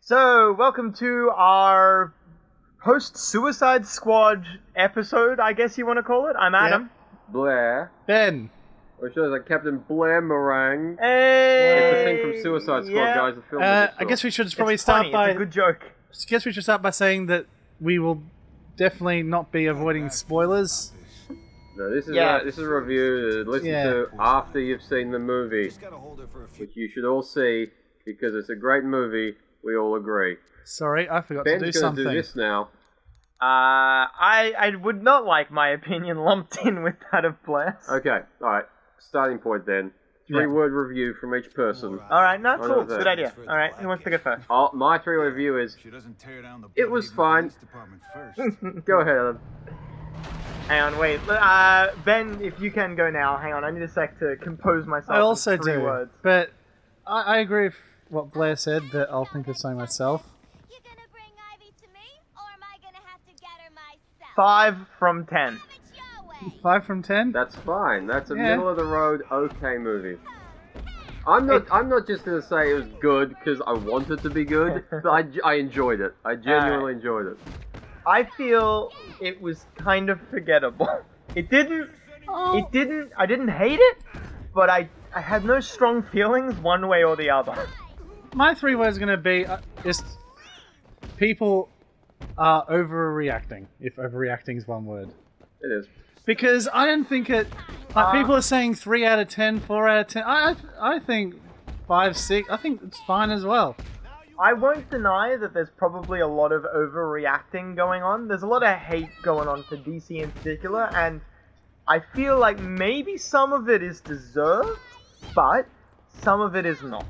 So, welcome to our post-Suicide Squad episode, I guess you want to call it. I'm Adam. Blair. Ben. Or shows like Captain Blair Meringue. Hey! It's a thing from Suicide Squad, guys. The film. I guess we should probably start by. It's a good joke. I guess we should start by saying that we will definitely not be avoiding spoilers. No, this is a review to listen to after you've seen the movie, which you should all see because it's a great movie. We all agree. Sorry, I forgot Ben's to do something. Ben's going to do this now. I would not like my opinion lumped in with that of Blair. Okay, alright. Starting point then. 3-word review from each person. Alright, no, cool. Good idea. Alright, who wants to go first? My 3-word review is, it was fine. Go ahead, Adam. Hang on, wait. Ben, if you can go now. Hang on, I need a sec to compose myself. I also in 3 do, words. but I agree with what Blair said, but I'll think of something myself. 5 from 10. 5 from 10? That's fine. That's a middle of the road, okay movie. I'm not just gonna say it was good because I wanted to be good, but I enjoyed it. I genuinely enjoyed it. I feel it was kind of forgettable. I didn't hate it, but I had no strong feelings one way or the other. My 3 words are going to be just people are overreacting, if overreacting is one word. It is. Because I didn't think it... people are saying 3 out of 10, 4 out of 10. I think 5, 6. I think it's fine as well. I won't deny that there's probably a lot of overreacting going on. There's a lot of hate going on for DC in particular, and I feel like maybe some of it is deserved, but some of it is not.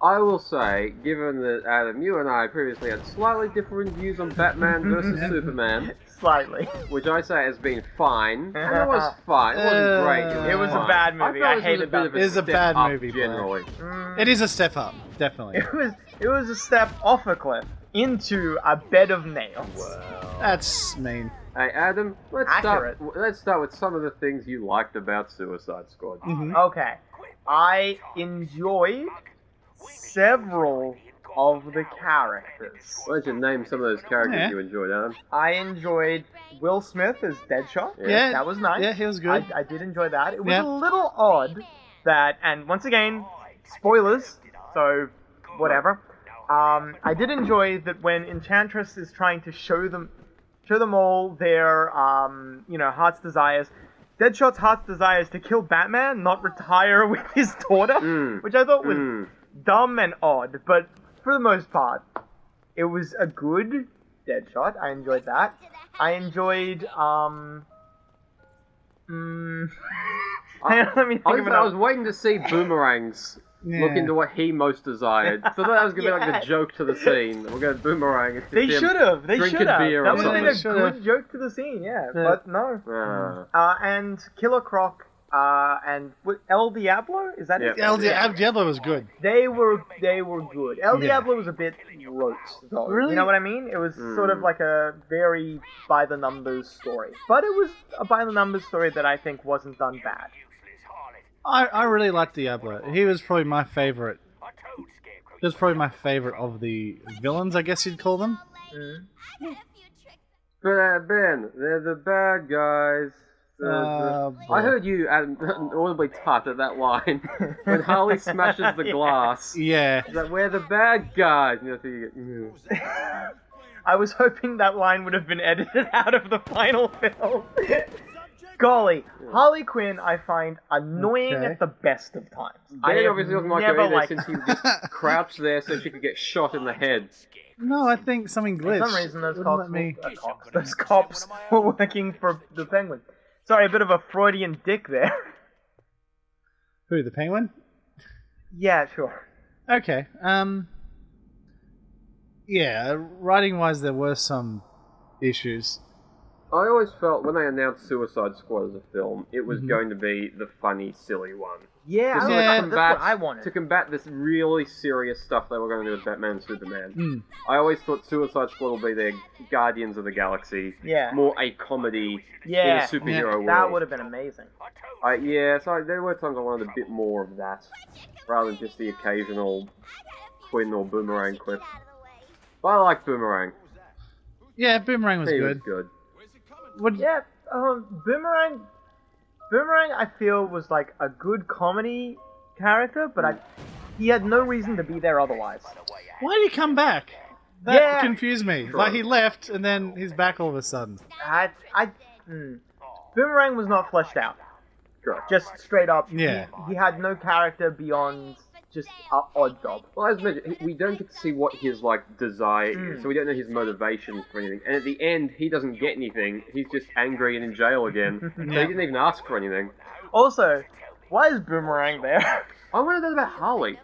I will say, given that Adam, you and I previously had slightly different views on Batman versus Superman. Slightly. Which I say has been fine. And it was fine. It wasn't great. It was a bad movie. I hated that. It is a bad movie, generally. It is a step up, definitely. It was a step off a cliff into a bed of nails. Wow. That's mean. Hey Adam, let's start with some of the things you liked about Suicide Squad. Mm-hmm. Okay. I enjoyed several of the characters. Why don't you name some of those characters you enjoyed, Adam? I enjoyed Will Smith as Deadshot. Yeah. That was nice. Yeah, he was good. I did enjoy that. It was a little odd that, and once again, spoilers, so whatever. I did enjoy that when Enchantress is trying to show them all their, heart's desires. Deadshot's heart's desire is to kill Batman, not retire with his daughter, which I thought was dumb and odd, but for the most part, it was a good Deadshot. I enjoyed that. I enjoyed, let me think I was waiting to see Boomerang's look into what he most desired. So that was going to be like the joke to the scene. We're going to Boomerang and They should have. That would have been a good joke to the scene, but no. And Killer Croc and El Diablo, is that it? El Diablo was good. They were good. El Diablo was a bit rote, though. Really? You know what I mean? It was sort of like a very by-the-numbers story. But it was a by-the-numbers story that I think wasn't done bad. I really liked Diablo. He was probably my favorite. He was probably my favorite of the villains, I guess you'd call them. But Ben, they're the bad guys. I heard you audibly tut at that line when Harley smashes the glass. Yeah. He's like, we're the bad guys. I was hoping that line would have been edited out of the final film. Golly, Harley Quinn I find annoying at the best of times. Ben obviously doesn't like her either since he just crouched there so she could get shot in the head. No, I think something glitched. For some reason those cops were working for the Penguin. Sorry, a bit of a Freudian dick there. Who, the Penguin? Yeah, sure. Okay. Yeah, writing-wise, there were some issues. I always felt when they announced Suicide Squad as a film, it was going to be the funny, silly one. Yeah, that's what I wanted. To combat this really serious stuff they were going to do with Batman and Superman. I always thought Suicide Squad would be their Guardians of the Galaxy. Yeah. More a comedy in a superhero world. That would have been amazing. So there were times I wanted a bit more of that, rather than just the occasional twin or boomerang quip. But I like Boomerang. Yeah, Boomerang was He good. was good. What, Yeah, Boomerang. Boomerang, I feel, was like a good comedy character, but he had no reason to be there otherwise. why did he come back? That Yeah. confused me. Sure. Like, he left, and then he's back all of a sudden. Boomerang was not fleshed out. Correct. Just straight up. Yeah. He had no character beyond just an odd job. Well, as mentioned, we don't get to see what his like desire is, so we don't know his motivations for anything. And at the end, he doesn't get anything. He's just angry and in jail again. So he didn't even ask for anything. Also, why is Boomerang there? I want to know about Harley.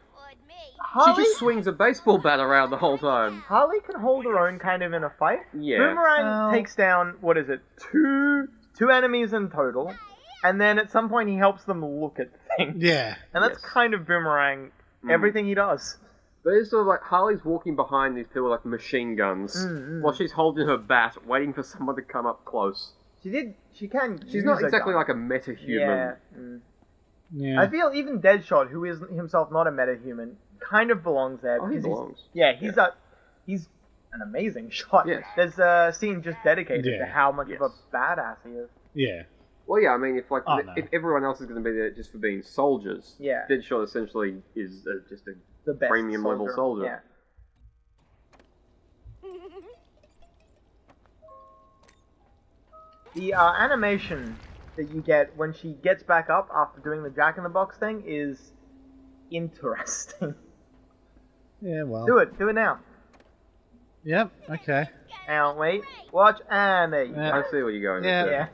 Harley, She just swings a baseball bat around the whole time. Harley can hold her own kind of in a fight. Yeah. Boomerang takes down, what is it, two enemies in total, and then at some point he helps them look at things. Yeah. And that's Yes. kind of Boomerang, everything he does. But it's sort of like Harley's walking behind these people like machine guns, while she's holding her bat, waiting for someone to come up close. She can She's use not a exactly gun. like a meta-human. Yeah. Yeah. I feel even Deadshot, who is himself not a metahuman, kind of belongs there. Oh, he because belongs. He's an amazing shot. Yes. There's a scene just dedicated to Yeah. how much of a badass he is. Yeah. Well, yeah, I mean, if Oh, no. if everyone else is going to be there just for being soldiers, Yeah. Deadshot essentially is just a The best premium level soldier. Yeah. The animation that you get when she gets back up after doing the Jack-in-the-Box thing is interesting. Yeah, well. Do it now. Yep, okay. Now, wait, watch, and there you go. Yeah. I see what you're going Yeah. with. Yeah.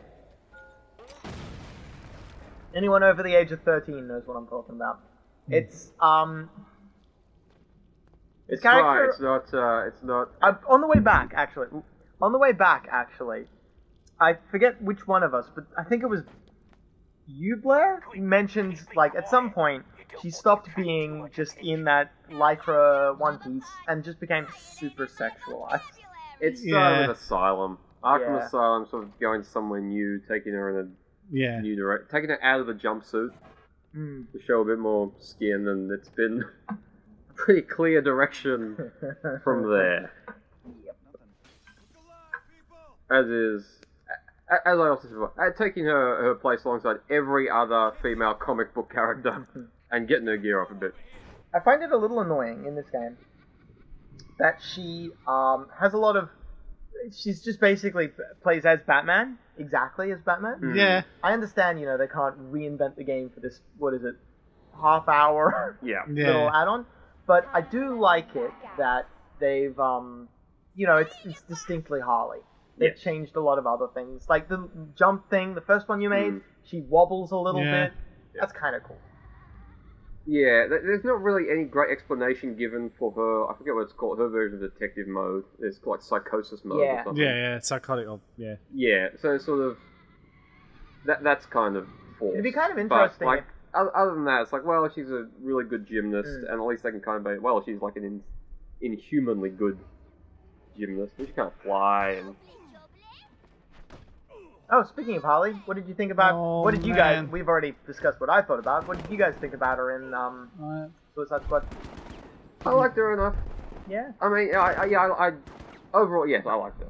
Anyone over the age of 13 knows what I'm talking about. It's It's character- fine. It's not. on the way back, actually, I forget which one of us, but I think it was you, Blair, mentioned, like, at some point, she stopped being just in that lycra one piece and just became super sexualized. It started Yeah. with Asylum. Arkham Yeah. Asylum, sort of going somewhere new, taking her in Yeah. a new direction, taking her out of the jumpsuit Mm. to show a bit more skin, and it's been a pretty clear direction from there. As I also said before, taking her place alongside every other female comic book character and getting her gear up a bit. I find it a little annoying in this game that she has a lot of... She's just basically plays as Batman, exactly as Batman. Yeah. I understand, they can't reinvent the game for this, what is it, half-hour Yeah. Yeah. little add-on, but I do like it that they've, it's distinctly Harley. They've Yes. changed a lot of other things. Like the jump thing, the first one you made, she wobbles a little Yeah. bit. That's kind of cool. Yeah, there's not really any great explanation given for her. I forget what it's called. Her version of detective mode. It's like psychosis mode Yeah. or something. Yeah, psychotic. Yeah. Yeah, so sort of that's kind of forced. It'd be kind of But, interesting like, if- other than that, it's like, well, she's a really good gymnast, and at least they can kind of be, well, she's like an inhumanly good gymnast. She can't fly, and Oh, speaking of Harley, what did you think about... Oh, what did you man. guys... We've already discussed what I thought about. What did you guys think about her in Suicide Squad? I liked her enough. Yeah? I mean, I overall, yes, I liked her.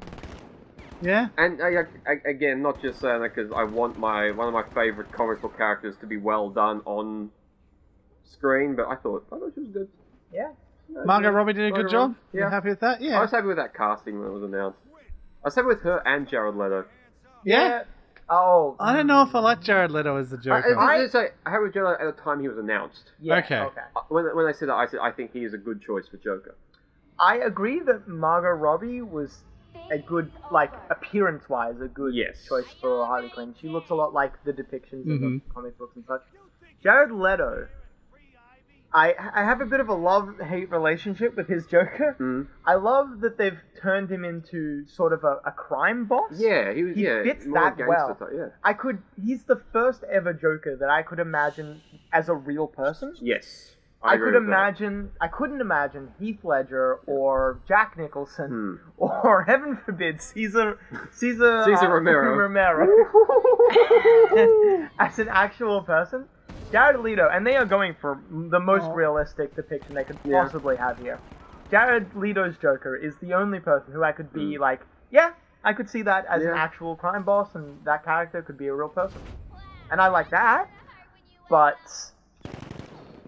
Yeah? And again, not just saying that because I want one of my favorite comic book characters to be well done on screen, but I thought she was good. Yeah? Margot Robbie did a Margot good job? Robbie, You yeah. happy with that? I Yeah. was happy with that casting when it was announced. I was happy with her and Jared Leto. Yeah? Oh. I don't know if I like Jared Leto as the Joker. I did say I had with Jared Leto at the time he was announced. Yeah, Okay. When I said that, I said I think he is a good choice for Joker. I agree that Margot Robbie was a good, like, appearance-wise, a good Yes. choice for Harley Quinn. She looks a lot like the depictions of the comic books and such. Jared Leto, I have a bit of a love-hate relationship with his Joker. Mm. I love that they've turned him into sort of a crime boss. Yeah, he was. He yeah, fits more that gangster well. type, yeah. He's the first ever Joker that I could imagine as a real person. Yes. I agree couldn't with that. imagine Heath Ledger or Jack Nicholson or, heaven forbid, Caesar Romero. Romero as an actual person. Jared Leto, and they are going for the most realistic depiction they could possibly have here. Jared Leto's Joker is the only person who I could be like, yeah, I could see that as an actual crime boss, and that character could be a real person. And I like that, but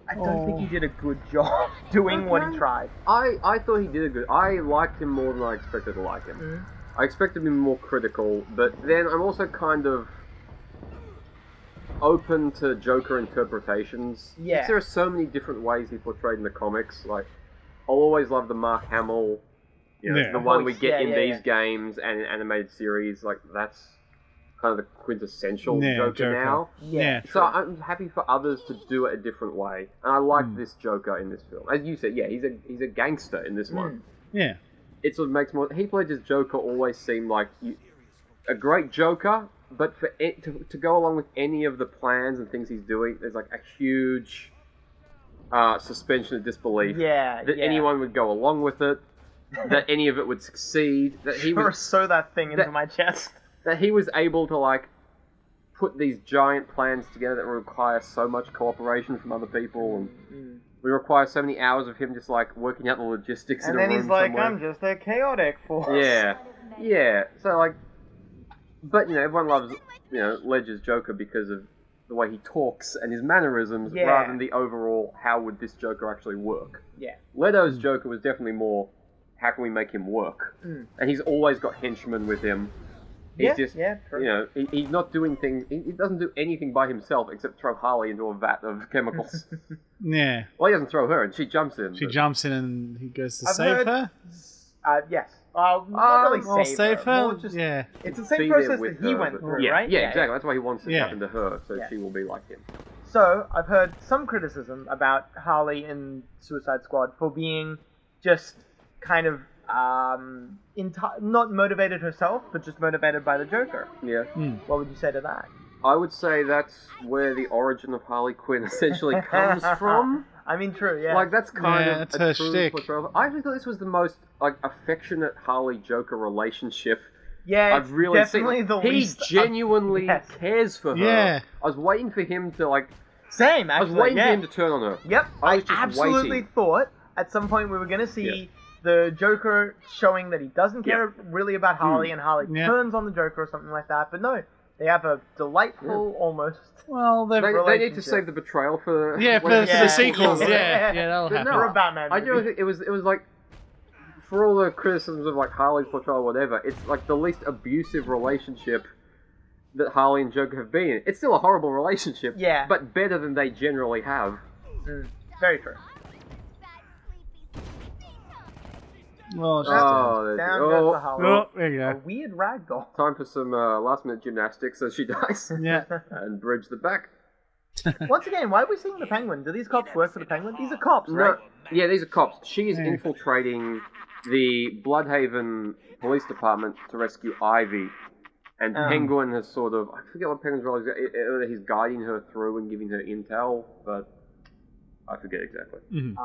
I don't think he did a good job doing what he tried. I thought he did a good... I liked him more than I expected to like him. I expected him more critical, but then I'm also kind of open to Joker interpretations. Yeah. There are so many different ways he portrayed in the comics. Like, I'll always love the Mark Hamill, the one we get in these games and animated series. Like, that's kind of the quintessential Joker now. Yeah. So I'm happy for others to do it a different way, and I like this Joker in this film. As you said, he's a gangster in this one. Yeah. It sort of makes more... Heath Ledger's Joker always seemed like a great Joker, but for it to go along with any of the plans and things he's doing, there's like a huge suspension of disbelief. That anyone would go along with it, that any of it would succeed. That he would sew that thing into my chest. That he was able to like put these giant plans together that require so much cooperation from other people, and we require so many hours of him just like working out the logistics. And in a then room he's like, somewhere. I'm just a chaotic force. Yeah. So like, but everyone loves Ledger's Joker because of the way he talks and his mannerisms, rather than the overall how would this Joker actually work. Leto's Joker was definitely more how can we make him work, and he's always got henchmen with him. He's just, true. He's not doing things. He doesn't do anything by himself except throw Harley into a vat of chemicals. Well, he doesn't throw her, and she jumps in. She jumps in, and he goes to save her. Yes. Not really save her. More just, It's the same process that he went through, right? Yeah, exactly. That's why he wants it to happen to her, so she will be like him. So, I've heard some criticism about Harley in Suicide Squad for being just kind of not motivated herself, but just motivated by the Joker. What would you say to that? I would say that's where the origin of Harley Quinn essentially comes from. I mean, true, Like, that's kind of that's her a true shtick. portrayal. I actually thought this was the most, like, affectionate Harley-Joker relationship I've really definitely seen. the He least... genuinely cares for her. Yeah. I was waiting for him to, like... Same, actually, I was waiting for him to turn on her. Yep, I was just absolutely waiting. thought at some point we were going to see the Joker showing that he doesn't care really about Harley, and Harley turns on the Joker or something like that, but no. They have a delightful, almost... Well, they need to save the betrayal for... for the sequels, that'll happen. For a Batman I do think it was like... For all the criticisms of, like, Harley's portrayal or whatever, it's, like, the least abusive relationship that Harley and Joker have been in. It's still a horrible relationship, but better than they generally have. Very true. Well, down goes the Harley. Oh, there you A go. weird ragdoll. Time for some last-minute gymnastics as she dies. And bridge the back. Once again, why are we seeing the Penguin? Do these cops work for the Penguin? These are cops, right? Yeah, these are cops. She is infiltrating the Bloodhaven Police Department to rescue Ivy. And Penguin has sort of... I forget what Penguin's role is. Either he's guiding her through and giving her intel, but... I forget exactly. It's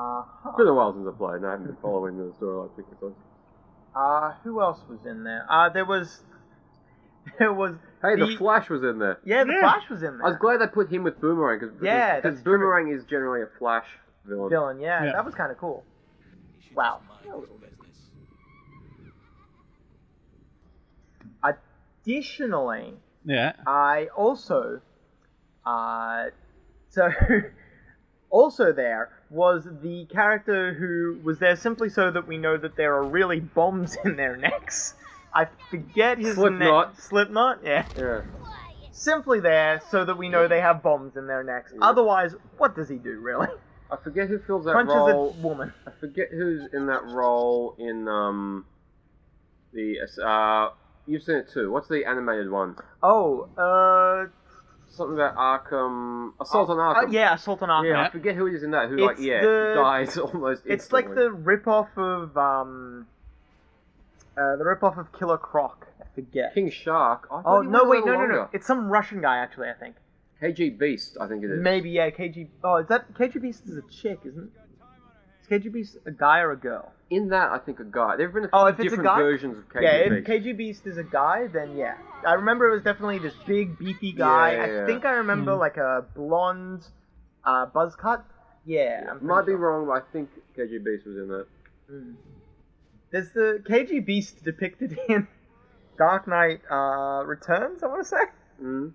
been a while since I played, and I haven't been following the story like times. Who else was in there? There was... Hey, the Flash was in there. Yeah, the Flash was in there. I was glad they put him with Boomerang, because Boomerang is generally a Flash villain. That was kind of cool. Wow. Additionally, I also... Also there was the character who was there simply so that we know that there are really bombs in their necks. I forget his name. Slipknot? Yeah. Simply there so that we know they have bombs in their necks. Otherwise, what does he do, really? I forget who fills that Punches role. a woman. I forget who's in that role in you've seen it too. What's the animated one? Something about Arkham... Assault on Arkham. Yeah, Assault on Arkham. Yeah, I forget who it is in that, who, dies almost instantly. It's like the rip-off of, Killer Croc. I forget. King Shark. No. It's some Russian guy, actually, I think. KG Beast, I think it is. Maybe, yeah, KG... Oh, is that... KG Beast is a chick, isn't it? Is KG Beast a guy or a girl? In that, I think a guy. There have been a few different versions of KG Beast. Yeah, if KG Beast is a guy, then yeah. I remember it was definitely this big, beefy guy. I think I remember like a blonde buzz cut. Yeah, I'm Might be pretty wrong, but I think KG Beast was in that. sure. There's the KG Beast depicted in Dark Knight Returns, I want to say. Mm.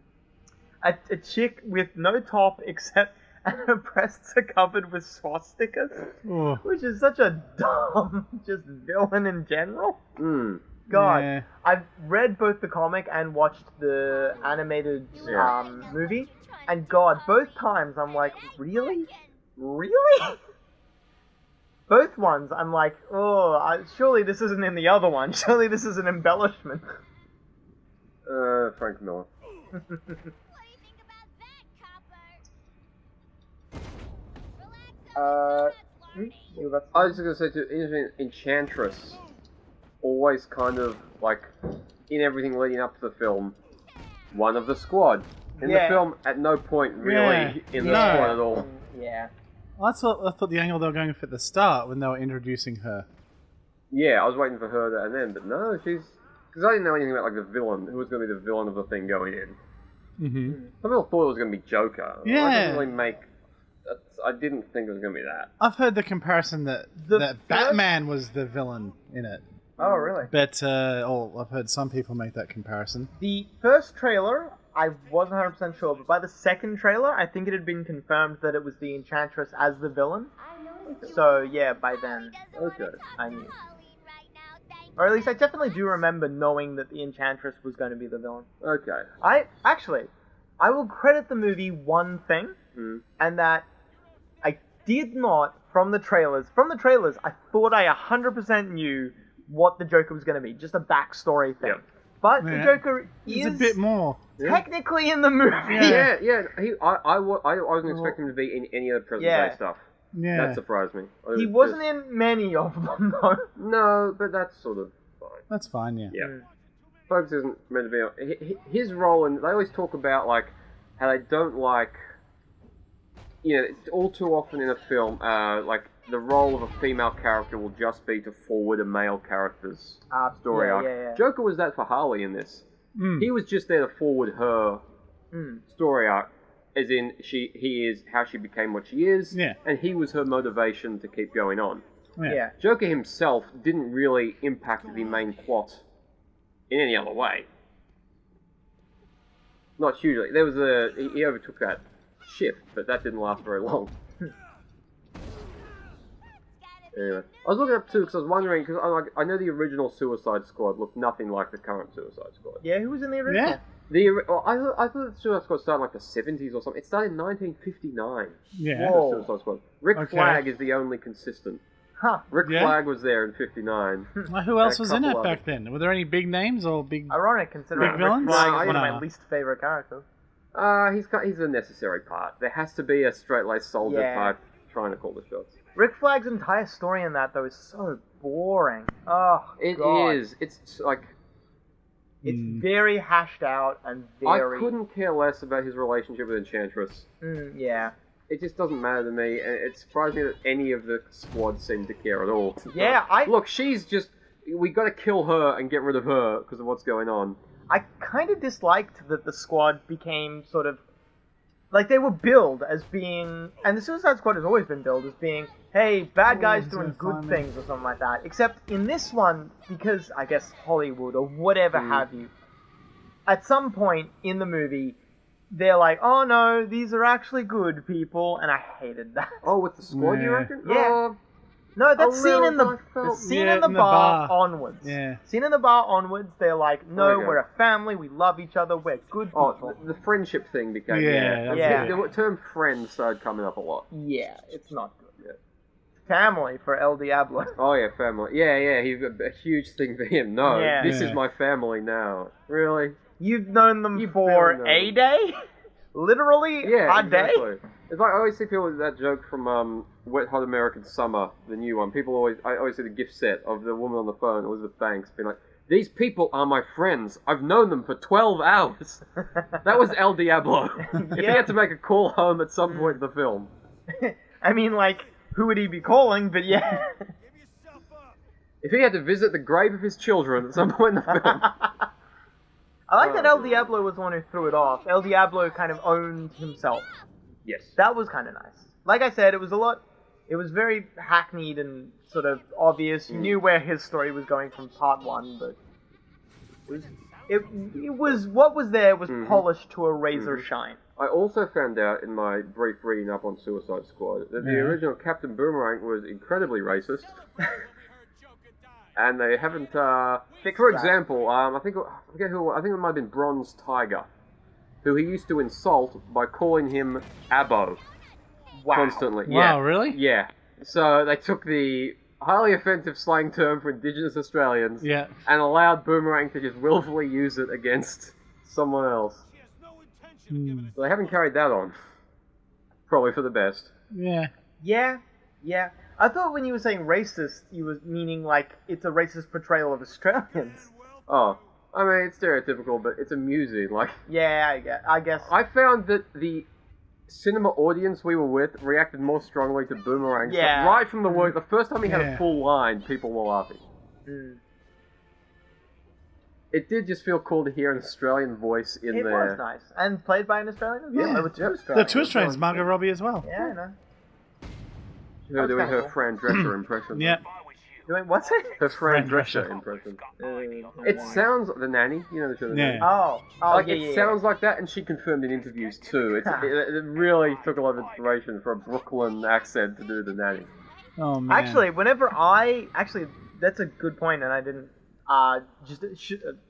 A chick with no top except and her breasts are covered with swastikas, Oh. which is such a dumb just villain in general. Mm. God, Yeah. I've read both the comic and watched the animated movie, and God, both times I'm like, really? Really? Both ones, I'm like, surely this isn't in the other one. Surely this is an embellishment. Frank Miller. I was just gonna say too, Enchantress always kind of like in everything leading up to the film, one of the squad. In the film, at no point really in the squad at all. Yeah. I thought the angle they were going for at the start when they were introducing her. Yeah, I was waiting for her to, and then, but no, she's because I didn't know anything about like the villain, who was going to be the villain of the thing going in. Mm-hmm. Some people thought it was going to be Joker. Yeah. I didn't really make. I didn't think it was going to be that. I've heard the comparison that Batman was the villain in it. Oh, really? But I've heard some people make that comparison. The first trailer, I wasn't 100% sure, but by the second trailer, I think it had been confirmed that it was the Enchantress as the villain. So, yeah, by then, Okay. I knew. Or at least I definitely do remember knowing that the Enchantress was going to be the villain. Okay. I will credit the movie one thing, and that I did not, from the trailers, I thought I 100% knew what the Joker was going to be, just a backstory thing. Yep. But the Joker is a bit more technically in the movie. Yeah. I wasn't expecting him to be in any of the present day stuff. Yeah. That surprised me. He wasn't in many of them, though. No, but that's sort of fine. That's fine, yeah. Yeah. Focus isn't meant to be his role, and they always talk about like how they don't like, all too often in a film, like the role of a female character will just be to forward a male character's story arc. Yeah. Joker was that for Harley in this. He was just there to forward her story arc, as in he is how she became what she is, and he was her motivation to keep going on. Yeah. Joker himself didn't really impact the main plot in any other way. Not hugely. There was he overtook that ship, but that didn't last very long. Anyway, I was looking up too because I was wondering because I know the original Suicide Squad looked nothing like the current Suicide Squad. Yeah, who was in the original? Yeah. I thought the Suicide Squad started in like the 70s or something. It started in 1959. Yeah. Whoa. The Suicide Squad. Rick Flag is the only consistent. Huh. Rick Flag was there in 59. Who else was in it couple back then? Were there any big names or big... Ironic, considering Big Rick villains? Flag No, is one of no. my least favorite characters. He's a necessary part. There has to be a straight-laced soldier type trying to call the shots. Rick Flag's entire story in that, though, is so boring. Oh, It God. is. It's like... It's very hashed out and very... I couldn't care less about his relationship with Enchantress. Yeah. It just doesn't matter to me, and it surprised me that any of the squad seemed to care at all. Yeah, Look, she's just... We gotta kill her and get rid of her because of what's going on. I kind of disliked that the squad became sort of... Like, they were billed as being... And the Suicide Squad has always been billed as being, hey, bad guys doing good things or something like that. Except in this one, because, I guess, Hollywood or whatever have you, at some point in the movie, they're like, oh no, these are actually good people, and I hated that. Oh, with the squad, you reckon? Yeah. No, that scene in the scene in the bar onwards. Yeah. Scene in the bar onwards, they're like, no, Okay. we're a family, we love each other, we're good people. Oh, the friendship thing became... Yeah. The term friend started coming up a lot. Yeah, it's not good. Family for El Diablo. Oh yeah, family. Yeah, he's a huge thing for him. No, this is my family now. Really? You've known them for a day? Literally a day? It's like I always see people with that joke from Wet Hot American Summer, the new one. I always see the gift set of the woman on the phone, Elizabeth Banks, being like, "These people are my friends. I've known them for 12 hours." That was El Diablo. If he had to make a call home at some point in the film. I mean, like, who would he be calling? But yeah. If he had to visit the grave of his children at some point in the film. I like that El Diablo was the one who threw it off. El Diablo kind of owned himself. Yes. That was kind of nice. Like I said, it was very hackneyed and sort of obvious. You knew where his story was going from part 1, but it was what was there was polished to a razor shine. I also found out in my brief reading up on Suicide Squad that the original Captain Boomerang was incredibly racist. And they haven't, for example, I think it might have been Bronze Tiger, who he used to insult by calling him Abo constantly. Wow, really? Yeah. So they took the highly offensive slang term for Indigenous Australians and allowed Boomerang to just willfully use it against someone else. So they haven't carried that on. Probably for the best. Yeah. Yeah. I thought when you were saying racist, you were meaning like it's a racist portrayal of Australians. Oh, I mean, it's stereotypical, but it's amusing. Like, yeah, I guess. I found that the cinema audience we were with reacted more strongly to Boomerang. Yeah. So right from the word, the first time he had a full line, people were laughing. It did just feel cool to hear an Australian voice in there. It was nice. And played by an Australian as well. Yeah. There were 2 Australians. The two Australians, Margot Robbie as well. Yeah, I know. Her doing her Fran Drescher impression. Yeah. Doing what's it? Her Fran Fran Drescher Drescher. impression. It sounds the nanny, you know the show. The Nanny? Oh, Like, yeah, it sounds like that, and she confirmed in interviews too. It really took a lot of inspiration for a Brooklyn accent to do the nanny. Oh man. Actually, that's a good point, and I didn't.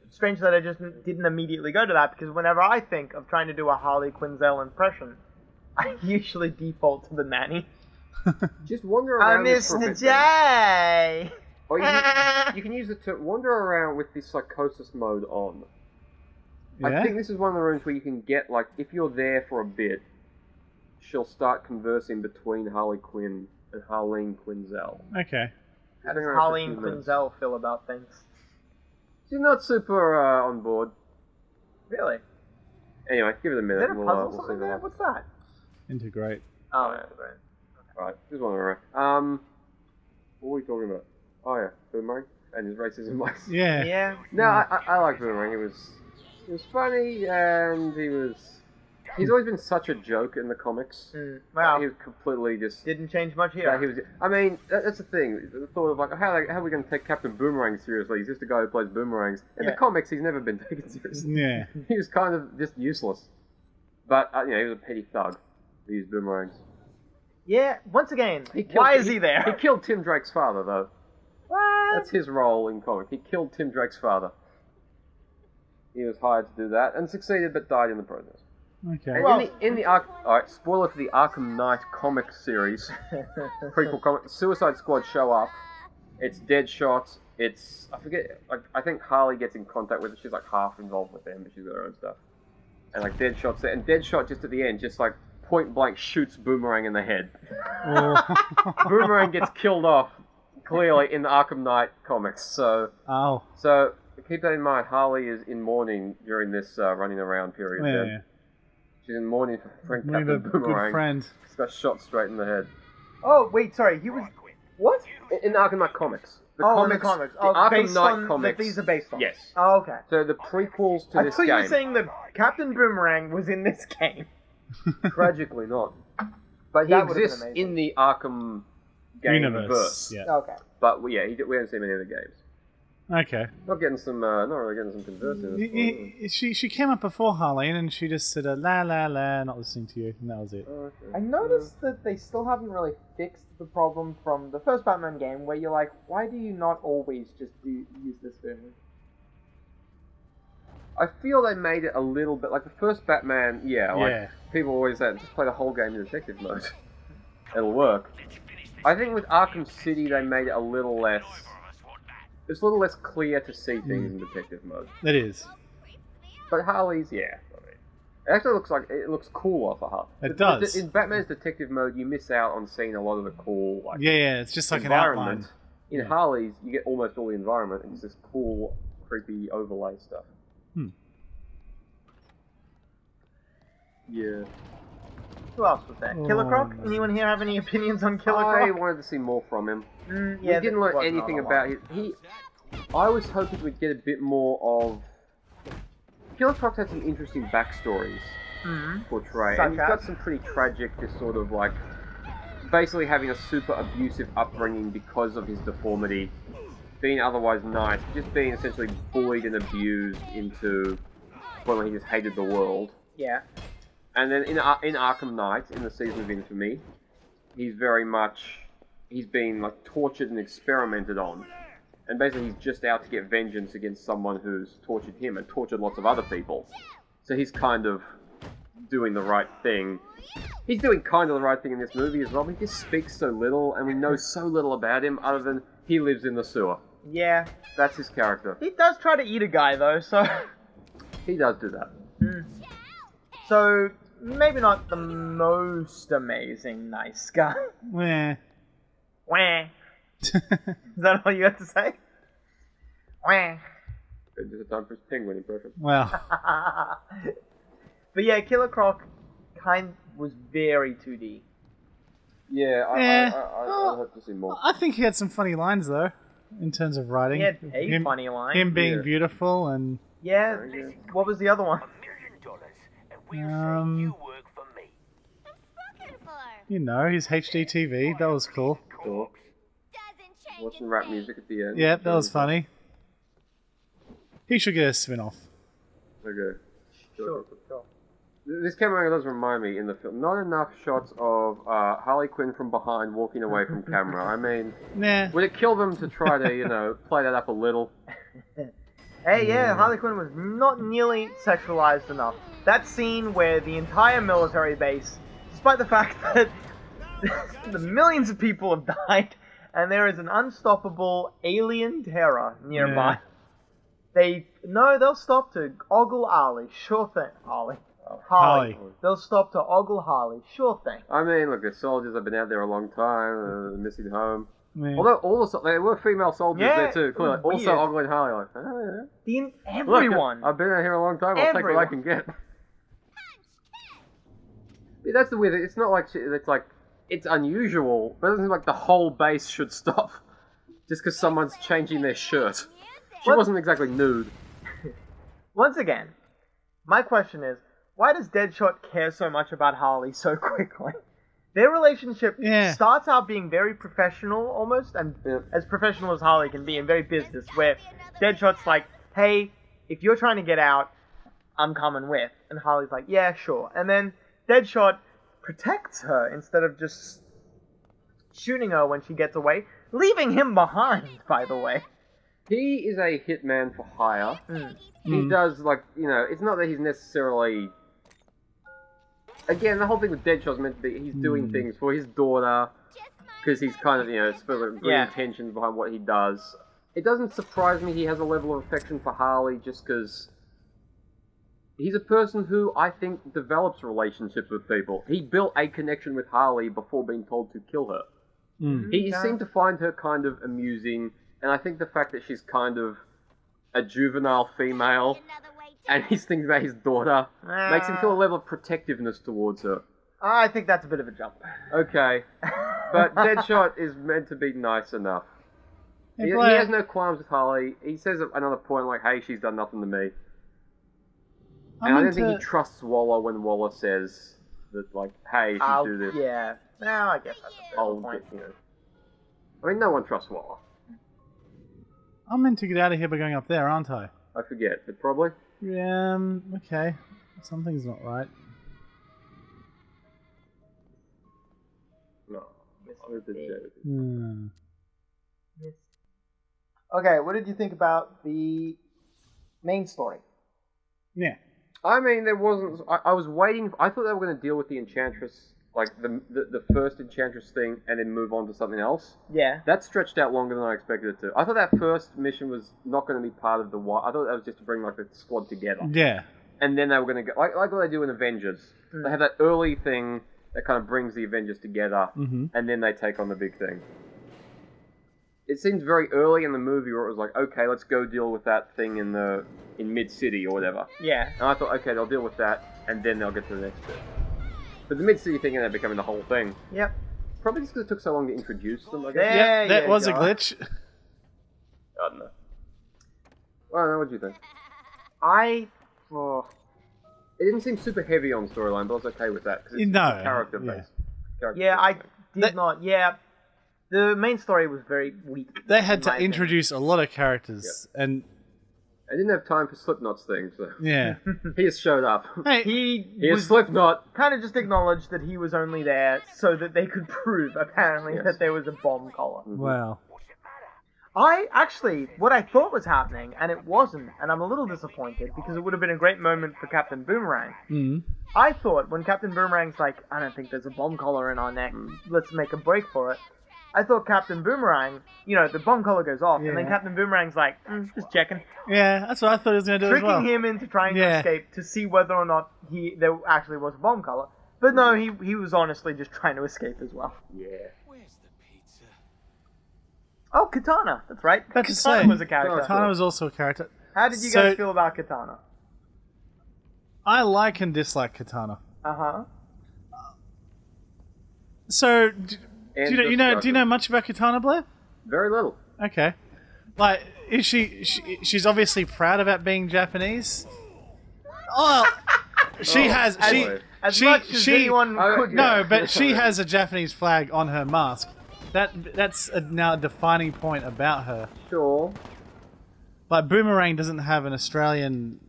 Strange that I just didn't immediately go to that, because whenever I think of trying to do a Harley Quinzel impression, I usually default to the nanny. Just wander around. Mr. J. Or you can use it to wander around with the psychosis mode on. Yeah? I think this is one of the rooms where you can get, like, if you're there for a bit, she'll start conversing between Harley Quinn and Harleen Quinzel. Okay. How does Harleen Quinzel feel about things? She's not super on board. Really? Anyway, give it a minute. Is there a and puzzle we'll see something there? that. What's that? Integrate. Oh, integrate. Right, just one around. What were we talking about? Oh yeah, Boomerang and his racism likes. Yeah. Yeah. No, I like Boomerang. He was funny, and he's always been such a joke in the comics. Wow. He was completely just Didn't change much here. Yeah, he was. I mean, that's the thing. The thought of like, how are we going to take Captain Boomerang seriously? He's just a guy who plays boomerangs. In the comics, he's never been taken seriously. Yeah. He was kind of just useless. But he was a petty thug who used boomerangs. Yeah. Once again, why is he there? He killed Tim Drake's father, though. What? That's his role in comic. He killed Tim Drake's father. He was hired to do that and succeeded, but died in the process. Okay. And in the alright, spoiler for the Arkham Knight comic series, prequel comic, Suicide Squad show up. It's Deadshot. It's I forget. I think Harley gets in contact with it. She's like half involved with them, but she's got her own stuff. And like Deadshot's there, and Deadshot just at the end, just like point blank shoots Boomerang in the head. Boomerang gets killed off clearly in the Arkham Knight comics. So keep that in mind. Harley is in mourning during this running around period. Yeah. She's in mourning for Captain a Boomerang. good friend. He's got shot straight in the head. Oh wait, sorry. He was what? In the Arkham Knight comics. In the comics. Oh, Arkham based Knight on comics. that these are based on. Yes. Oh, okay. So the prequels to I this thought game. you were saying that Captain Boomerang was in this game. Tragically not. But he That would've been exists amazing. in the Arkham game Universe. Yeah. Okay. But we haven't seen many of the games. Okay. Not really getting some conversing. She came up before Harley, and she just said la la la, not listening to you, and that was it. I noticed that they still haven't really fixed the problem from the first Batman game, where you're like, why do you not always just use this version? I feel they made it a little bit like the first Batman. People always say just play the whole game in detective mode. It'll work. I think with Arkham City they made it a little less. It's a little less clear to see things in detective mode. It is. But Harley's, it actually looks cooler for Harley. It does. In Batman's detective mode, you miss out on seeing a lot of the cool, it's just like an outline. In Harley's, you get almost all the environment, and it's this cool, creepy overlay stuff. Yeah. Who else was there? Killer Croc? Anyone here have any opinions on Killer Croc? I wanted to see more from him. We didn't learn anything about him. I was hoping we'd get a bit more of... Killer Croc's had some interesting backstories. portray. Such And he's got as? some pretty tragic, just sort of like, basically having a super abusive upbringing because of his deformity, being otherwise nice, just being essentially bullied and abused into the point where he just hated the world. Yeah. And then in Arkham Knight, in the Season of Infamy, he's been like tortured and experimented on. And basically he's just out to get vengeance against someone who's tortured him and tortured lots of other people. So he's kind of doing the right thing. He's doing kind of the right thing in this movie as well. He just speaks so little, and we know so little about him other than he lives in the sewer. Yeah. That's his character. He does try to eat a guy, though, so... He does do that. So, maybe not the most amazing nice guy. Meh. Wah. Is that all you have to say? Wah. It's just a time for his penguin impression. Well, But yeah, Killer Croc was very 2D. Yeah, I'd have to see more. I think he had some funny lines though, in terms of writing. He had a funny line. Him being Yeah. beautiful and Yeah, what was the other one? you know his HDTV. That was cool. Cool. Watching rap music at the end. Yeah, that was funny. He should get a spin-off. Okay. Sure. This camera angle does remind me in the film. Not enough shots of Harley Quinn from behind walking away from camera. I mean, Nah. would it kill them to try to, play that up a little? Hey, yeah, Harley Quinn was not nearly sexualized enough. That scene where the entire military base, despite the fact that the millions of people have died, and there is an unstoppable alien terror nearby. Yeah. They'll stop to ogle Harley, sure thing. Harley. They'll stop to ogle Harley, sure thing. I mean, look, the soldiers have been out there a long time, missing home. Yeah. Although there were female soldiers Yeah, there too, clearly. weird. Also ogling Harley, like, oh yeah. Everyone. Look, I've been out here a long time, I'll take what I can get. Yeah, that's the weird thing. It's not like it's unusual, but it doesn't seem like the whole base should stop just because someone's changing their shirt. She wasn't exactly nude. Once again, my question is, why does Deadshot care so much about Harley so quickly? Their relationship starts out being very professional, almost, and as professional as Harley can be, and very business, where Deadshot's like, hey, if you're trying to get out, I'm coming with. And Harley's like, yeah, sure. And then Deadshot protects her instead of just shooting her when she gets away, leaving him behind, by the way. He is a hitman for hire. He does, it's not that he's necessarily... Again, the whole thing with Deadshot's meant to be he's doing things for his daughter, because he's kind of, it's for the good intentions behind what he does. It doesn't surprise me he has a level of affection for Harley just because he's a person who I think develops relationships with people. He built a connection with Harley before being told to kill her. He seemed to find her kind of amusing, and I think the fact that she's kind of a juvenile female, and he's thinking about his daughter, makes him feel a level of protectiveness towards her. I think that's a bit of a jump. Okay. But Deadshot is meant to be nice enough. He has no qualms with Harley. He says at another point, like, hey, she's done nothing to me. And I don't think he trusts Waller when Waller says that, like, hey, you should do this. Yeah. No, I guess that's a bit of a point. I mean, no one trusts Waller. I'm meant to get out of here by going up there, aren't I? I forget, but probably. Okay. Something's not right. No. Okay, what did you think about the main story? Yeah. I mean, there wasn't... I was waiting... I thought they were going to deal with the Enchantress, like the first Enchantress thing, and then move on to something else. Yeah. That stretched out longer than I expected it to. I thought that first mission was not going to be part of the... I thought that was just to bring, like, the squad together. Yeah. And then they were going to go... Like what they do in Avengers. They have that early thing that kind of brings the Avengers together, and then they take on the big thing. It seems very early in the movie where it was like, okay, let's go deal with that thing in Mid-City or whatever. Yeah. And I thought, okay, they'll deal with that, and then they'll get to the next bit. But the Mid-City thing ended up becoming the whole thing. Yep. Probably just because it took so long to introduce them, I guess. Yeah, that was a glitch. I don't know. Well, I don't know, what do you think? It didn't seem super heavy on storyline, but I was okay with that because it's character based. Yeah, I did not. Yeah, the main story was very weak. They had to introduce a lot of characters, and I didn't have time for Slipknot's thing, so yeah, he just showed up. hey, He Here's Slipknot. kind of just acknowledged that he was only there so that they could prove, apparently, that there was a bomb collar. wow. What I thought was happening, and it wasn't, and I'm a little disappointed because it would have been a great moment for Captain Boomerang. Mm. I thought when Captain Boomerang's like, I don't think there's a bomb collar in our neck, let's make a break for it. I thought Captain Boomerang, the bomb collar goes off, and then Captain Boomerang's like, just checking. Yeah, that's what I thought he was going to do as well. Tricking him into trying to escape to see whether or not there actually was a bomb collar. But no, he was honestly just trying to escape as well. Yeah. Oh, Katana. That's right. Katana was a character. Katana was also a character. How did you guys feel about Katana? I like and dislike Katana. Uh-huh. So, do you know much about Katana, Blair? Very little. Okay. Like, is she's obviously proud about being Japanese? Oh, she has as much as anyone could. No, but she has a Japanese flag on her mask. That's now a defining point about her. Sure. Like, Boomerang doesn't have an Australian,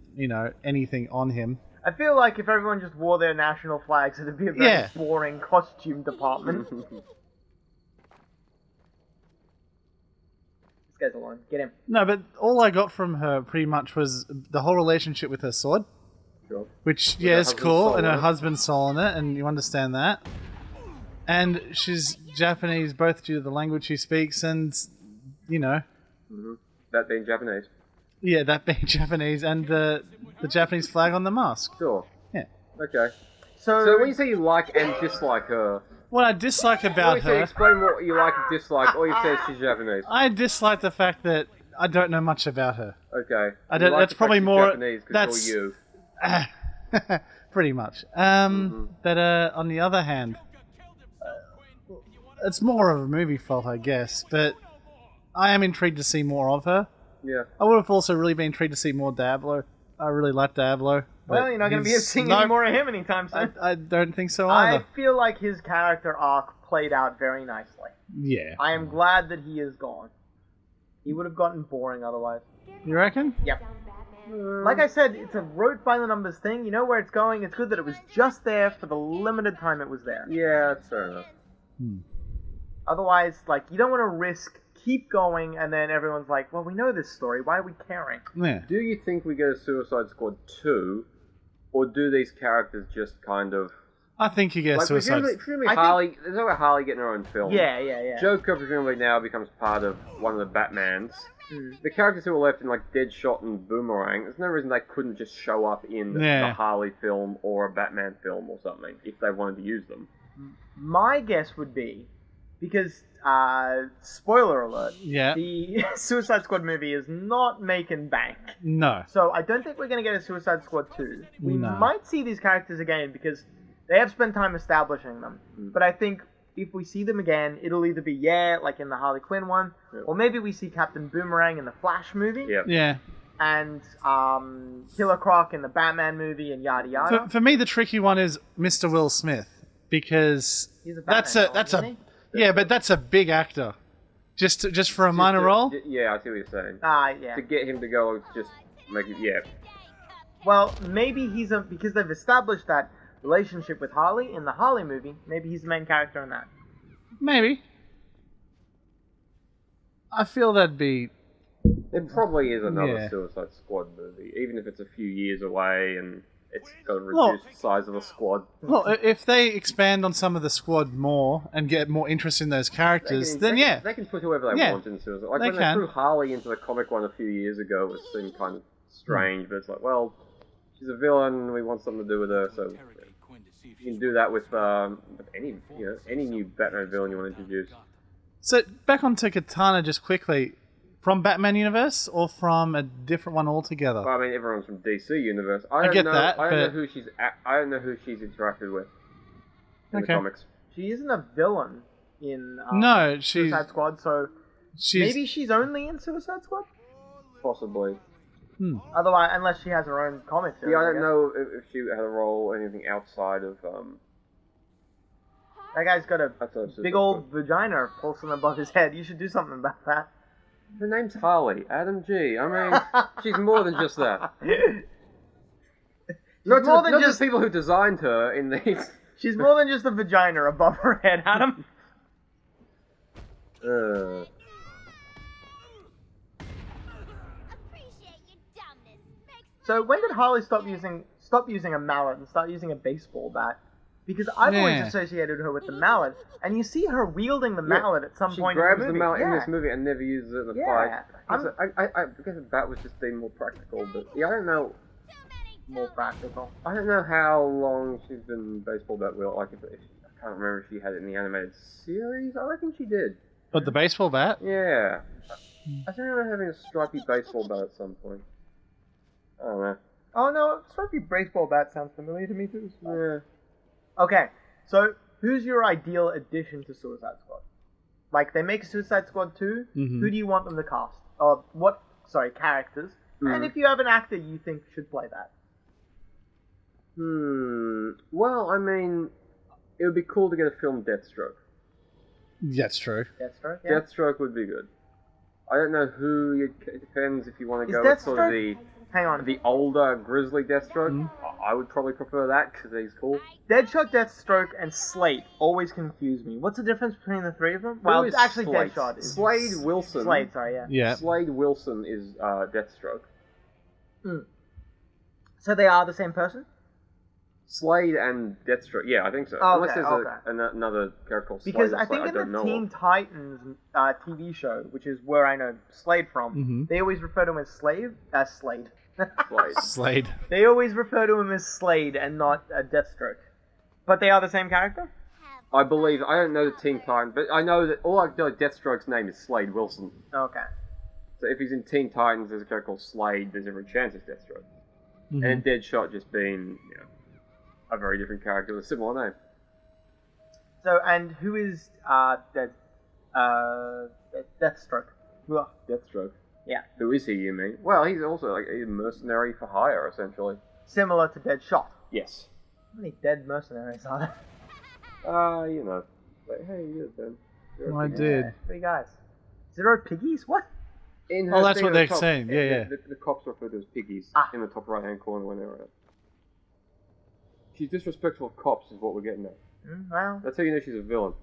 anything on him. I feel like if everyone just wore their national flags, it'd be a very boring costume department. This guy's alone. Get him. No, but all I got from her pretty much was the whole relationship with her sword. Sure. Which, is cool, and her husband's soul in it, and you understand that. And she's Japanese, both due to the language she speaks and, That being Japanese. Yeah, that being Japanese, and the Japanese flag on the mask. Sure. Yeah. Okay. So when you say you like and dislike her... What I dislike about her... Explain what you like and dislike. All you say is she's Japanese. I dislike the fact that I don't know much about her. Okay. That's probably more... Japanese because you're you. Pretty much. But on the other hand... it's more of a movie fault, I guess, but I am intrigued to see more of her. Yeah. I would have also really been intrigued to see more Diablo. I really like Diablo. Well, you're not going to be seeing any more of him anytime soon. I don't think so either. I feel like his character arc played out very nicely. Yeah. I am glad that he is gone. He would have gotten boring otherwise. You reckon? Yep. Like I said, it's a wrote by the numbers thing. You know where it's going. It's good that it was just there for the limited time it was there. Yeah, that's fair enough. Otherwise, you don't want to risk keep going and then everyone's like, well, we know this story. Why are we caring? Yeah. Do you think we get a Suicide Squad 2, or do these characters just kind of... I think you get a Suicide Squad. Presumably Harley... There's no way Harley getting her own film. Yeah. Joker presumably now becomes part of one of the Batmans. The characters who were left in Deadshot and Boomerang, there's no reason they couldn't just show up in the Harley film or a Batman film or something if they wanted to use them. My guess would be, because, spoiler alert, the Suicide Squad movie is not making bank. No. So I don't think we're going to get a Suicide Squad 2. We might see these characters again because they have spent time establishing them. But I think if we see them again, it'll either be, like in the Harley Quinn one, or maybe we see Captain Boomerang in the Flash movie. Yeah. And Killer Croc in the Batman movie and yada yada. For me, the tricky one is Mr. Will Smith, because that's a big actor. Just for a minor role? Yeah, I see what you're saying. Yeah. To get him to go, just make it, Well, maybe because they've established that relationship with Harley in the Harley movie, maybe he's the main character in that. Maybe. I feel that'd be... It probably is another Suicide Squad movie, even if it's a few years away and it's got a reduced size of a squad. Well, if they expand on some of the squad more and get more interest in those characters, then they can put whoever they want in Suicide. Like when they threw Harley into the comic one a few years ago, it seemed kind of strange, but it's like, well, she's a villain, we want something to do with her, so you can do that with any new Batman villain you want to introduce. So back onto Katana just quickly. From Batman universe or from a different one altogether? Well, I mean, everyone's from DC universe. I don't know who she's interacted with in the comics. She isn't a villain in Suicide Squad, so maybe she's only in Suicide Squad? Possibly. Otherwise, unless she has her own comic series. Yeah, I don't guess. know if she had a role or anything outside of. That guy's got a outside of big old vagina pulsing above his head. You should do something about that. Her name's Harley. Adam G. I mean, she's more than just that. Not just people who designed her in these. She's more than just a vagina above her head, Adam. So when did Harley stop using a mallet and start using a baseball bat? Because I've always associated her with the mallet, and you see her wielding the mallet at some point. She grabs in the movie. the mallet in this movie and never uses it in the fight. I guess the bat was just being more practical, but I don't know. More practical. I don't know how long she's been baseball bat wield. Like, I can't remember if she had it in the animated series. I reckon she did. But the baseball bat? Yeah. I think remember having a stripy baseball bat at some point. I don't know. Oh no, stripy baseball bat sounds familiar to me too. Yeah. Okay, so who's your ideal addition to Suicide Squad? Like, they make a Suicide Squad 2, who do you want them to cast? Characters. And if you have an actor you think should play that. Well, I mean, it would be cool to get a film Deathstroke. That's true. Deathstroke, yeah. Deathstroke would be good. I don't know who, it depends if you want to Is go with sort of Deathstroke? Hang on. the older grizzly Deathstroke. I would probably prefer that because he's cool. Deadshot, Deathstroke, and Slate always confuse me. What's the difference between the three of them? Well, Who is actually, Slade? Deadshot is. Slade Wilson. Slade, sorry, yeah. Yeah. Slade Wilson is Deathstroke. So they are the same person? Slade and Deathstroke, yeah, I think so. Oh, Unless okay, there's another character called Slade. Because or I think Slade, in the don't Teen know. Titans TV show, which is where I know Slade from, they always refer to him as Slade. Slade. Slade. They always refer to him as Slade and not Deathstroke. But they are the same character? I believe, I don't know the Teen Titans, but I know that all I know Deathstroke's name is Slade Wilson. Okay. So if he's in Teen Titans, there's a character called Slade, there's every chance it's Deathstroke. And in Deadshot just being, a very different character with a similar name. So, and who is Deathstroke? Ugh. Deathstroke. Yeah. Who is he, you mean? Well, he's also like a mercenary for hire, essentially. Similar to Deadshot. Yes. How many dead mercenaries are there? Like, hey, you Ben. I did. Yeah, 3 guys. 0 piggies? What? In Oh, her that's thing what at the they're top, saying. Yeah. The cops refer to as piggies in the top right-hand corner when they're out. She's disrespectful of cops, is what we're getting at. Well. That's how you know she's a villain.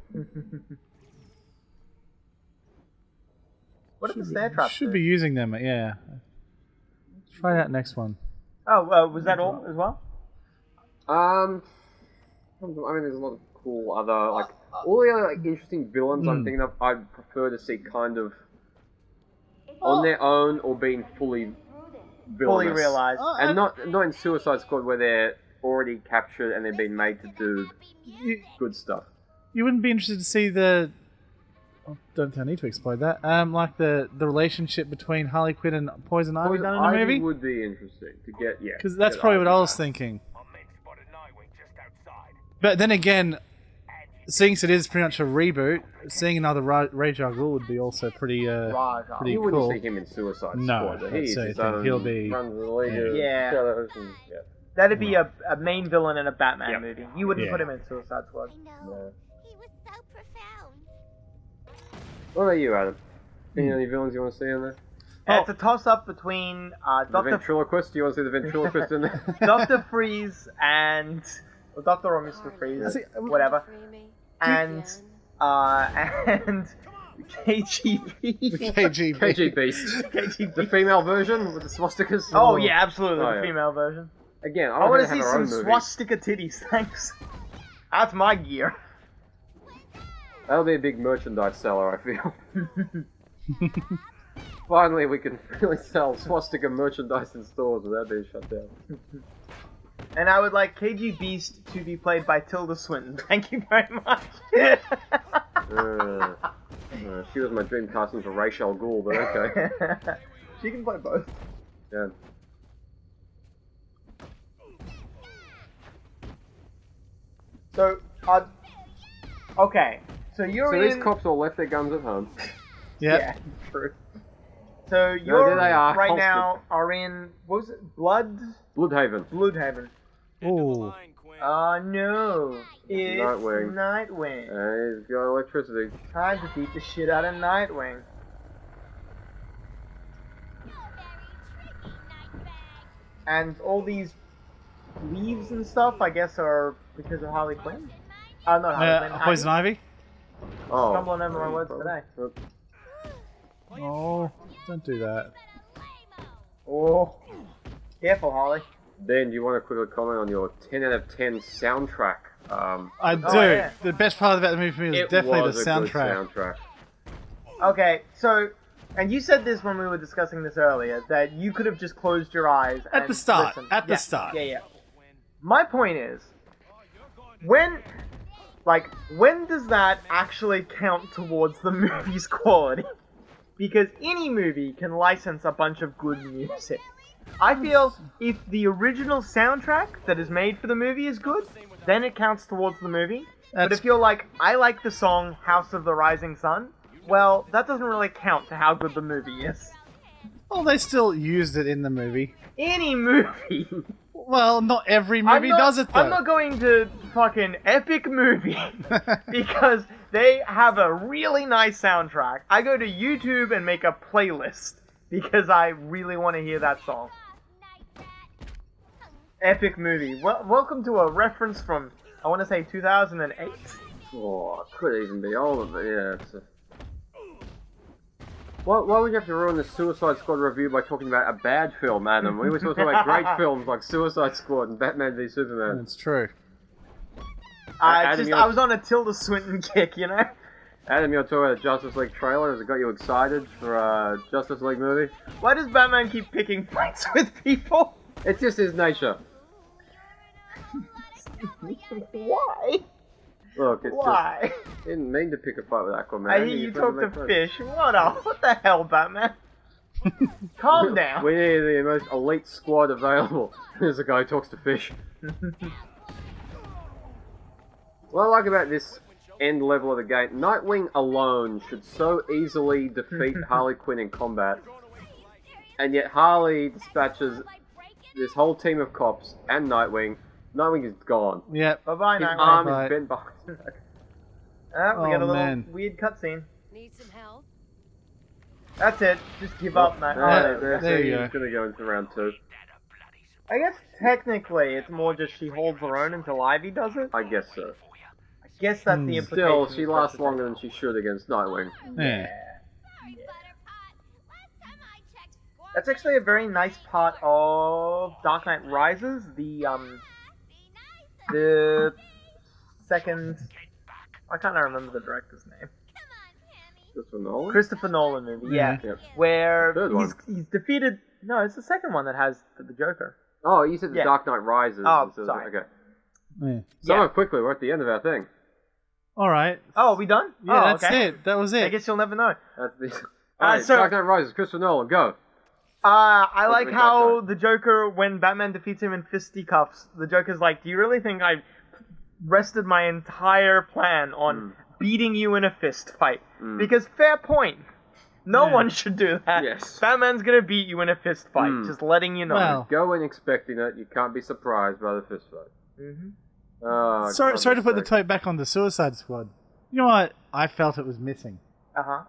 What if the stair trap? Should be using them, yeah. Try that next one. Oh, was that all as well? I mean, there's a lot of cool other, like, all the other interesting villains I'm thinking of, I'd prefer to see kind of on their own or being fully villainous. Fully realized. And not in Suicide Squad where they're already captured and they're being made to do good stuff. You wouldn't be interested to see the... Oh, don't think I need to explain that. Like the relationship between Harley Quinn and Poison Ivy done in the movie? Would be interesting to get, Because that's probably what I was thinking. But then again, seeing as it is pretty much a reboot, seeing another Rage Al Ghul would be also pretty pretty You wouldn't cool. see him in Suicide No, Squad. I'd say he'll be... Runs the League of Shadows and, That'd be a main villain in a Batman movie. You wouldn't Yeah. put him in Suicide Squad. No. He was so profound. What about you, Adam? Any villains you want to see in there? It's a toss-up between The Dr. ventriloquist? Do you want to see the ventriloquist in there? Dr. Freeze and... Well, Dr. or Mr. Freeze, whatever. And KGB. KGB. KG Beast. KGB. The female version with the swastikas? Oh, yeah, absolutely, Oh, the yeah. female version. Again, I want to see have her some own movie. swastika titties, thanks. That's my gear. That'll be a big merchandise seller, I feel. Finally, we can really sell swastika merchandise in stores without being shut down. And I would like KG Beast to be played by Tilda Swinton. Thank you very much. She was my dream casting for Ra's al Ghul, but okay. She can play both. Yeah. So, okay. So you're So in... these cops all left their guns at home. Yep. Yeah, true. So you're there they are, right holstered. now are in what was it? Bloodhaven. Bloodhaven. Oh. No. It's Nightwing. Nightwing. He's got electricity. Time to beat the shit out of Nightwing. And all these leaves and stuff, I guess, are because of Harley Quinn? Not Harley Quinn. Poison Ivy? Oh. Stumbling over my words today. Oh, don't do that. Oh. Careful, Harley. Ben, do you want to quickly comment on your 10 out of 10 soundtrack? I do. yeah. The best part about the movie for me was definitely the soundtrack. Good soundtrack. Okay, so, and you said this when we were discussing this earlier, that you could have just closed your eyes At and the start. listened. At the Yeah, start. Yeah. My point is, when does that actually count towards the movie's quality? Because any movie can license a bunch of good music. I feel if the original soundtrack that is made for the movie is good, then it counts towards the movie. But if you're like, I like the song House of the Rising Sun, well, that doesn't really count to how good the movie is. Well, they still used it in the movie. Any movie. Well, not every movie does it, though. I'm not going to fucking Epic Movie because they have a really nice soundtrack. I go to YouTube and make a playlist because I really want to hear that song. Epic Movie. Welcome to a reference from, I want to say, 2008. Oh, it could even be older, but yeah. It's a... Why would you have to ruin the Suicide Squad review by talking about a bad film, Adam? We were supposed to talk about great films like Suicide Squad and Batman v Superman. That's true. I was on a Tilda Swinton kick, you know? Adam, you're talking about the Justice League trailer. Has it got you excited for a Justice League movie? Why does Batman keep picking fights with people? It's just his nature. Why? Look, it's Why? just... He didn't mean to pick a fight with Aquaman. I hear you talk to fish. What the hell, Batman? Calm down. We need the most elite squad available. There's a guy who talks to fish. What I like about this end level of the game, Nightwing alone should so easily defeat Harley Quinn in combat. And yet Harley dispatches this whole team of cops and Nightwing. Nightwing is gone. Yep. Bye-bye, His Nightwing. arm Bye. is bent behind his back. We got a little man. weird cutscene. Need some help? That's it. Just give up, man. there you go. He's gonna go into round 2. I guess technically it's more just she holds her own until Ivy does it. I guess so. I guess that's the implication. Still, she lasts longer than she should against Nightwing. Yeah. Sorry, Butterpot. Last time I checked, That's actually a very nice part of Dark Knight Rises. The second... I can't remember the director's name. Christopher Nolan? Christopher Nolan movie, yeah. Yep. Where Third one. he's defeated... No, it's the second one that has the Joker. Oh, you said the Yeah. Dark Knight Rises. Oh, So- sorry. Okay. Yeah. So quickly, we're at the end of our thing. Alright. Oh, are we done? Yeah, oh, that's okay. it. That was I it. guess you'll never know. That's the... Alright, so- Dark Knight Rises, Christopher Nolan, go. I like Dark how Knight. the Joker, when Batman defeats him in fisticuffs, the Joker's like, do you really think I rested my entire plan on beating you in a fist fight? Because fair point. No one should do that. Yes. Batman's gonna beat you in a fist fight, just letting you know. Well, Go in expecting it, you can't be surprised by the fist fight. Oh, sorry to put the sake. tote back on the Suicide Squad. You know what? I felt it was missing. Uh-huh.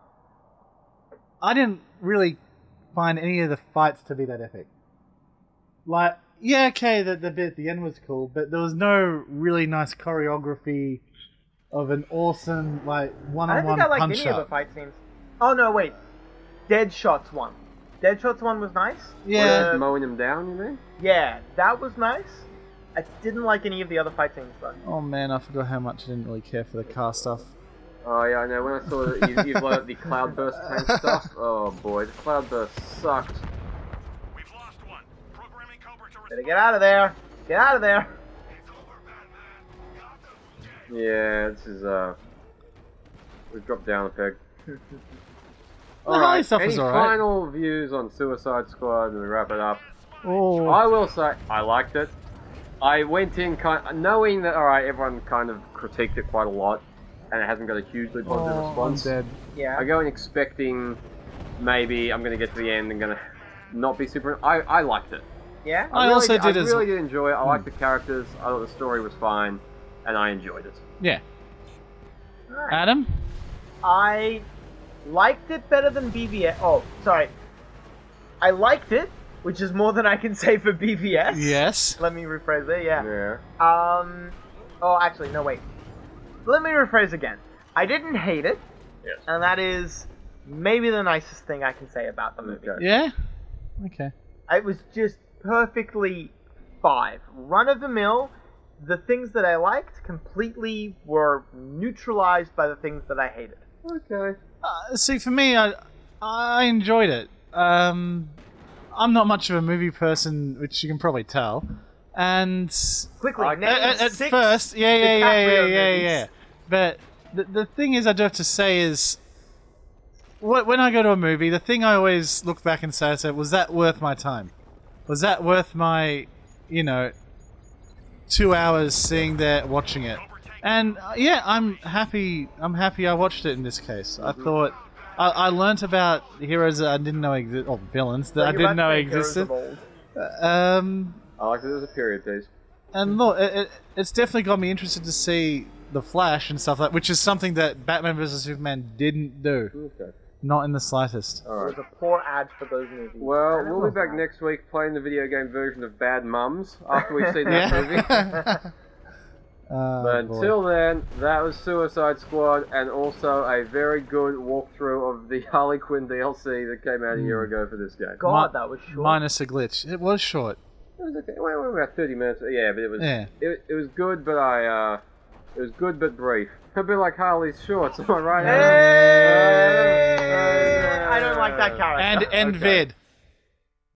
I didn't really find any of the fights to be that epic. Like, yeah, okay, the bit at the end was cool, but there was no really nice choreography of an awesome, like, I don't one-on-one think I liked punch any of the up. fight scenes. Oh, no, wait. Deadshot's one. Deadshot's one was nice. Yeah. Just mowing him down, you mean? Yeah, that was nice. I didn't like any of the other fight scenes, though. Oh man, I forgot how much I didn't really care for the car stuff. Oh yeah, I know. When I saw that you've learned the Cloudburst tank stuff, oh boy, the Cloudburst sucked. We've lost one. Programming Cobra to Better get out of there. Get out of there. It's over, Batman. Yeah, this is we've dropped down a peg. The Harley stuff any was alright. final views on Suicide Squad and we wrap it up? Oh, I will say, I liked it. I went in knowing that, alright, everyone kind of critiqued it quite a lot, and it hasn't got a hugely positive I'm response. dead. Yeah. I go in expecting maybe I'm gonna get to the end and gonna not be super. I liked it. Yeah. I also did I as really did enjoy it. I liked the characters. I thought the story was fine, and I enjoyed it. Yeah. Alright. Adam? I liked it better than BVS. Oh, sorry. I liked it, which is more than I can say for BVS. Yes. Let me rephrase it. Yeah. Yeah. Oh, actually, no, wait. Let me rephrase again. I didn't hate it, Yes. and that is maybe the nicest thing I can say about the movie. Okay. Yeah? Okay. It was just perfectly five. Run of the mill. The things that I liked completely were neutralized by the things that I hated. Okay. See, for me, I enjoyed it. I'm not much of a movie person, which you can probably tell. And Quickly, name at six first, DiCaprio movies. yeah. But the thing is, I do have to say is, when I go to a movie, the thing I always look back and say, was that worth my time? Was that worth my, 2 hours sitting there watching it? And yeah, I'm happy I watched it in this case. I thought I learnt about heroes that I didn't know existed, or villains that I didn't know existed. I liked it as a period piece. And look, it's definitely got me interested to see the Flash and stuff like, which is something that Batman vs Superman didn't do. Okay. Not in the slightest. It Alright. was a poor ad for those movies. Well, we'll be back next week playing the video game version of Bad Mums after we see that movie. But until then, that was Suicide Squad, and also a very good walkthrough of the Harley Quinn DLC that came out a year ago for this game. God, that was short. Minus a glitch. It was short. It was okay. Well, about 30 minutes. Yeah, but it was. Yeah. It was good, but it was good but brief. A bit like Harley's shorts, am I right? Hey! I don't like that character. And Okay. vid.